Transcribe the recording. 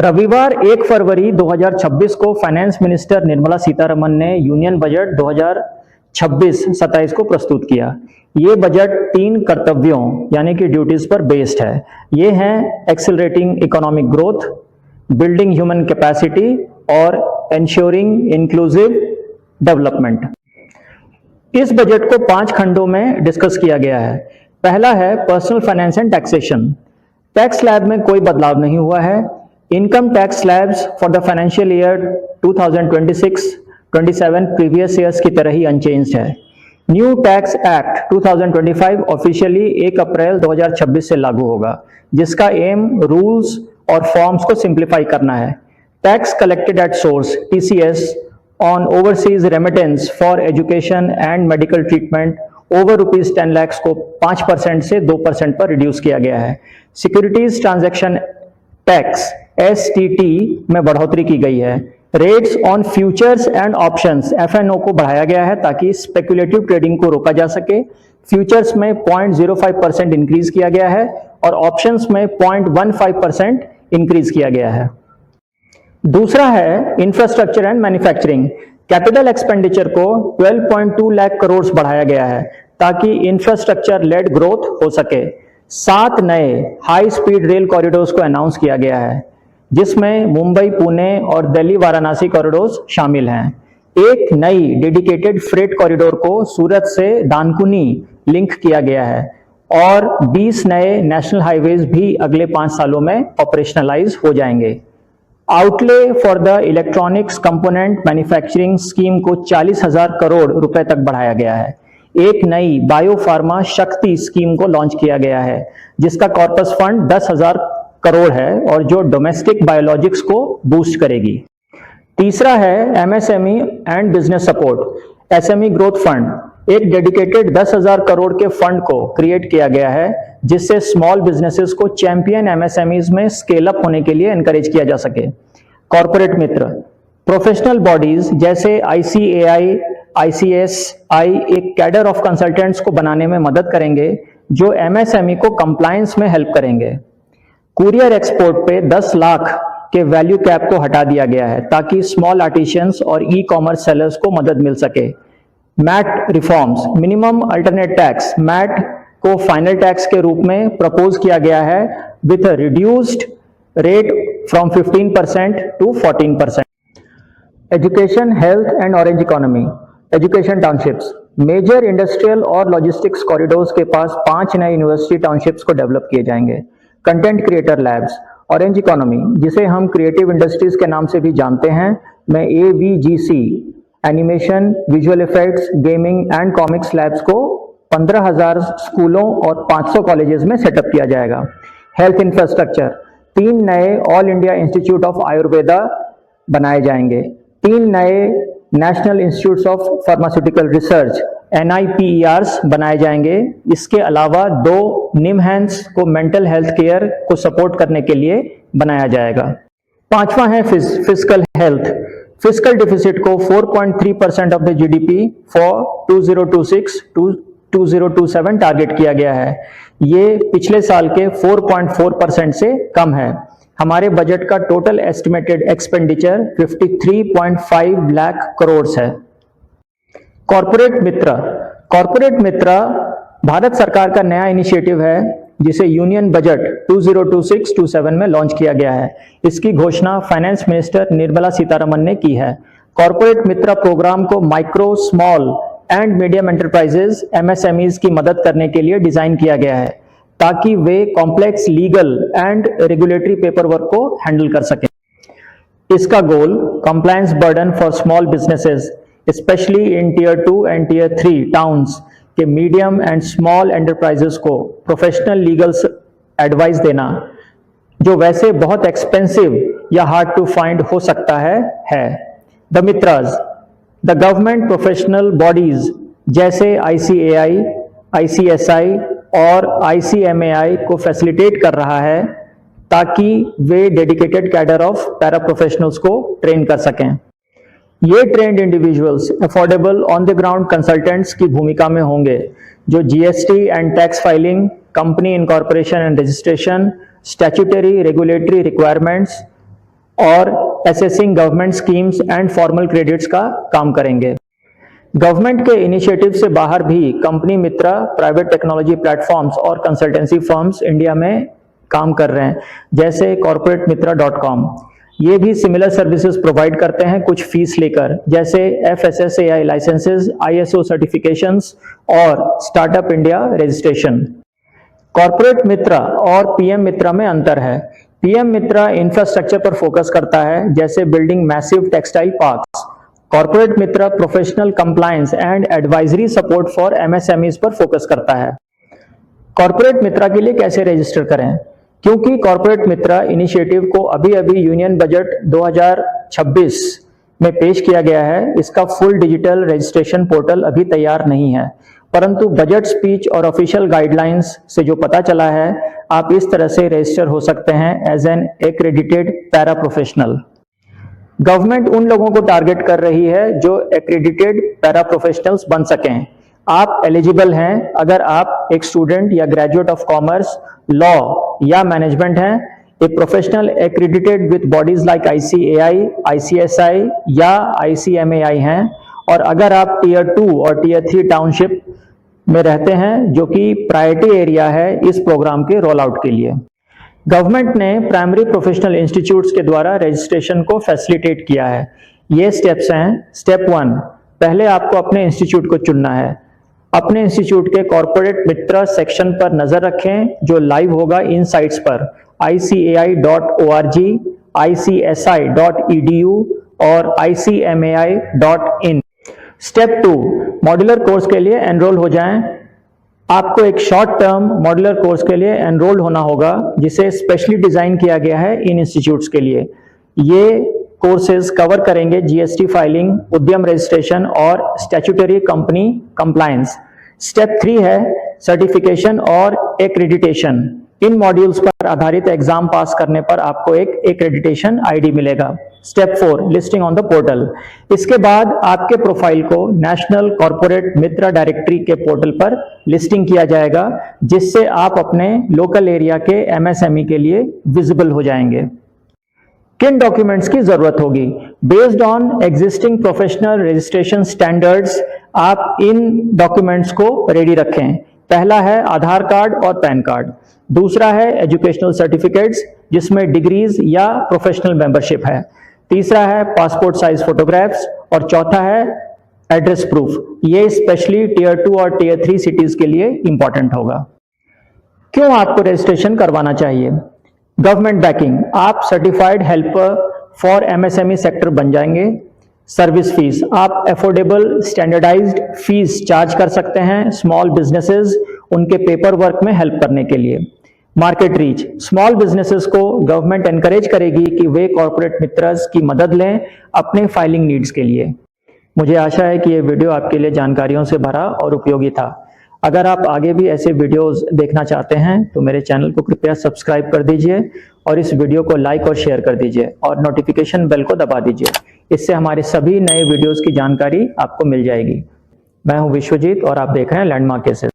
रविवार 1 फरवरी 2026 को finance minister Nirmala Sitharaman ने यूनियन बजट 2026-27 को प्रस्तुत किया। ये बजट 3 कर्तव्यों यानी कि ड्यूटीज पर बेस्ड है। ये हैं accelerating economic growth, building human capacity और एंश्योरिंग इंक्लूसिव डेवलपमेंट। इस बजट को 5 खंडों में डिस्कस किया गया है। पहला है personal finance and taxation. Tax slab में कोई बदलाव नहीं हुआ है। Income tax slabs for the financial year 2026-27 previous years की तरह ही अनचेंज्ड है। न्यू टैक्स एक्ट 2025 ऑफिशियली 1 अप्रैल 2026 से लागू होगा, जिसका एम रूल्स और फॉर्म्स को सिंप्लीफाई करना है। Tax collected at source TCS on overseas remittance for education and medical treatment over ₹10 lakh को 5% से 2% पर रिड्यूस किया गया है। सिक्योरिटीज ट्रांजैक्शन टैक्स STT में बढ़ोतरी की गई है। Rates on futures and options FNO को बढ़ाया गया है ताकि स्पेकुलेटिव ट्रेडिंग को रोका जा सके। फ्यूचर्स में 0.05% इंक्रीज किया गया है और ऑप्शंस में 0.15% इंक्रीज किया गया है। दूसरा है infrastructure and manufacturing. Capital expenditure को 12.2 लाख करोड़ बढ़ाया गया है ताकि इंफ्रास्ट्रक्चर लेड ग्रोथ हो सके। 7 नए हाई स्पीड रेल कॉरिडोर्स को अनाउंस किया गया है, जिसमें मुंबई पुणे और दिल्ली वाराणसी कॉरिडोर्स शामिल हैं। एक नई डेडिकेटेड फ्रेट कॉरिडोर को सूरत से दानकुनी लिंक किया गया है और 20 नए नेशनल हाईवेज भी अगले 5 सालों में ऑपरेशनलाइज हो जाएंगे। Outlay for the electronics component manufacturing scheme को 40,000 करोड़ रुपए तक बढ़ाया गया है। एक नई बायोफार्मा शक्ति स्कीम को लॉन्च किया गया है, जिसका कॉर्पस फंड 10,000 करोड़ है और जो डोमेस्टिक बायोलॉजिक्स को बूस्ट करेगी। तीसरा है MSME and business support SME growth fund. एक डेडिकेटेड 10,000 करोड़ के फंड को क्रिएट किया गया है, जिससे स्मॉल बिजनेसेस को चैंपियन MSMEs में स्केल अप होने के लिए एनकरेज किया जा सके। कॉर्पोरेट मित्र प्रोफेशनल बॉडीज जैसे ICAI, ICSI एक कैडर ऑफ कंसल्टेंट्स को बनाने में मदद करेंगे जो MSME को कंप्लायंस में हेल्प करेंगे। कुरियर एक्सपोर्ट पे 10 लाख के वैल्यू कैप को हटा दिया गया है ताकि स्मॉल आर्टिशियंस और ई-कॉमर्स सेलर्स को मदद मिल सके। MAT reforms minimum alternate tax MAT को फाइनल टैक्स के रूप में प्रपोज किया गया है with reduced rate from 15% to 14%। Education, health and orange economy. Education townships major industrial और लॉजिस्टिक्स कॉरिडोर्स के पास 5 नए यूनिवर्सिटी टाउनशिप्स को डेवलप किए जाएंगे। Content creator labs. Orange economy, जिसे हम क्रिएटिव इंडस्ट्रीज के नाम से भी जानते हैं, में AVGC animation, visual effects, gaming and comics labs को 15,000 स्कूलों और 500 कॉलेजेस में सेटअप किया जाएगा। हेल्थ इंफ्रास्ट्रक्चर 3 नए all India institute of Ayurveda बनाए जाएंगे। 3 नए national institutes of pharmaceutical research NIPERs बनाए जाएंगे। इसके अलावा 2 निमहैंस को मेंटल हेल्थ केयर को सपोर्ट करने के लिए बनाया जाएगा। 5वां है फिस्कल हेल्थ। फिस्कल डिफिसिट को 4.3% of the GDP for 2026 to 2027 target किया गया है। ये पिछले साल के 4.4% से कम है। हमारे बजट का total estimated expenditure 53.5 lakh crore है। कॉर्पोरेट मित्र भारत सरकार का नया इनिशिएटिव है जिसे यूनियन बजट 2026-27 में लॉन्च किया गया है। इसकी घोषणा फाइनेंस मिनिस्टर निर्मला सीतारमण ने की है। कॉर्पोरेट मित्र प्रोग्राम को micro, small and medium enterprises MSMEs की मदद करने के लिए डिजाइन किया गया है ताकि वे complex legal and regulatory paper work को हैंडल कर सकें। इसका goal compliance burden for small businesses specially in Tier 2 and Tier 3 towns के मीडियम एंड स्मॉल एंटरप्राइजेस को प्रोफेशनल लीगल एडवाइस देना, जो वैसे बहुत एक्सपेंसिव या हार्ड टू फाइंड हो सकता है। द मित्राज द गवर्नमेंट प्रोफेशनल बॉडीज जैसे ICAI, ICSI और ICMAI को फैसिलिटेट कर रहा है ताकि वे dedicated cadre of para professionals को ट्रेन कर सकें। ये trained individuals affordable on the ground consultants की भूमिका में होंगे, जो GST and tax filing, company incorporation and registration, statutory regulatory requirements, और accessing government schemes and formal credits का काम करेंगे। गवर्नमेंट के इनिशिएटिव से बाहर भी कंपनी मित्रा प्राइवेट टेक्नोलॉजी प्लेटफॉर्म्स और कंसल्टेंसी फर्म्स इंडिया में काम कर रहे हैं, जैसे corporatemitra.com। ये भी सिमिलर सर्विसेज प्रोवाइड करते हैं कुछ फीस लेकर, जैसे FSSAI लाइसेंसेज, ISO सर्टिफिकेशंस और स्टार्टअप इंडिया रजिस्ट्रेशन। कॉर्पोरेट मित्रा और PM मित्रा में अंतर है। PM मित्रा इंफ्रास्ट्रक्चर पर फोकस करता है, जैसे building massive textile parks. Corporate Mitra professional compliance and advisory support for MSMEs पर फोकस करता है। कॉर्पोरेट मित्रा के लिए कैसे रजिस्टर करें? क्योंकि कॉर्पोरेट मित्रा इनिशिएटिव को अभी यूनियन बजट 2026 में पेश किया गया है, इसका फुल डिजिटल रजिस्ट्रेशन पोर्टल अभी तैयार नहीं है, परंतु बजट स्पीच और ऑफिशियल गाइडलाइंस से जो पता चला है, आप इस तरह से रजिस्टर हो सकते हैं as an accredited para professional. Government उन लोगों को टारगेट कर रही है जो एक्रेडिटेड पैरा प्रोफेशनल्स बन सकें। आप एलिजिबल हैं अगर आप एक स्टूडेंट या ग्रेजुएट ऑफ कॉमर्स, लॉ या मैनेजमेंट हैं, a professional accredited with bodies like ICAI, ICSI या ICMAI हैं, और अगर आप टियर 2 और टियर 3 टाउनशिप में रहते हैं, जो कि प्रायोरिटी एरिया है इस प्रोग्राम के रोल आउट के लिए। गवर्नमेंट ने प्राइमरी प्रोफेशनल इंस्टीट्यूट्स के द्वारा रजिस्ट्रेशन को फैसिलिटेट किया है। ये स्टेप्स हैं। स्टेप 1, पहले आपको अपने इंस्टीट्यूट को चुनना है। अपने इंस्टीट्यूट के कॉर्पोरेट मित्र सेक्शन पर नजर रखें, जो लाइव होगा इन साइट्स पर ICAI.org, ICSI.edu और ICMAI.in। स्टेप 2, मॉड्यूलर कोर्स के लिए एनरोल हो जाएं। आपको एक शॉर्ट टर्म मॉड्यूलर कोर्स के लिए एनरोल होना होगा, जिसे स्पेशली डिजाइन किया गया है इन इंस्टीट्यूट्स के लिए। ये कोर्सेज कवर करेंगे GST फाइलिंग, उद्यम रजिस्ट्रेशन और स्टैट्यूटरी कंपनी कंप्लायंस। स्टेप 3 है सर्टिफिकेशन और एक्रेडिटेशन। इन मॉड्यूल्स पर आधारित एग्जाम पास करने पर आपको एक एक्रेडिटेशन ID मिलेगा। Step 4, listing on the portal. इसके बाद आपके प्रोफाइल को नेशनल कॉर्पोरेट मित्रा डायरेक्टरी के पोर्टल पर लिस्टिंग किया जाएगा, जिससे आप अपने लोकल एरिया के MSME के लिए विजिबल हो जाएंगे। किन डॉक्यूमेंट्स की जरूरत होगी? Based on existing professional registration standards, आप इन डॉक्यूमेंट्स को रेडी रखें। पहला है आधार कार्ड और पैन कार्ड। दूसरा है एजुकेशनल सर्टिफिकेट्स, जिसमें डिग्रीज या प्रोफेशनल मेंबरशिप है। तीसरा है पासपोर्ट साइज फोटोग्राफ्स और चौथा है एड्रेस प्रूफ। ये स्पेशली टियर 2 और टियर 3 सिटीज के लिए इंपॉर्टेंट होगा। क्यों आपको रजिस्ट्रेशन करवाना चाहिए? गवर्नमेंट बैकिंग, आप certified helper for MSME sector बन जाएंगे। सर्विस फीस, आप अफोर्डेबल स्टैंडर्डाइज्ड फीस चार्ज कर सकते हैं स्मॉल बिजनेसेस उनके पेपर वर्क में हेल्प करने के लिए। मार्केट रीच, स्मॉल बिजनेसेस को गवर्नमेंट एनकरेज करेगी कि वे कॉर्पोरेट मित्रस की मदद लें अपने फाइलिंग नीड्स के लिए। मुझे आशा है कि ये वीडियो आपके लिए जानकारियों से भरा और उपयोगी था। अगर आप आगे भी ऐसे वीडियोस देखना चाहते हैं तो मेरे चैनल को कृपया सब्सक्राइब कर दीजिए और इस वीडियो को लाइक और शेयर कर दीजिए और नोटिफिकेशन बेल को दबा दीजिए। इससे हमारे सभी नए वीडियोस की जानकारी आपको मिल जाएगी। मैं हूं विश्वजीत और आप देख रहे हैं लैंडमार्क केसेस।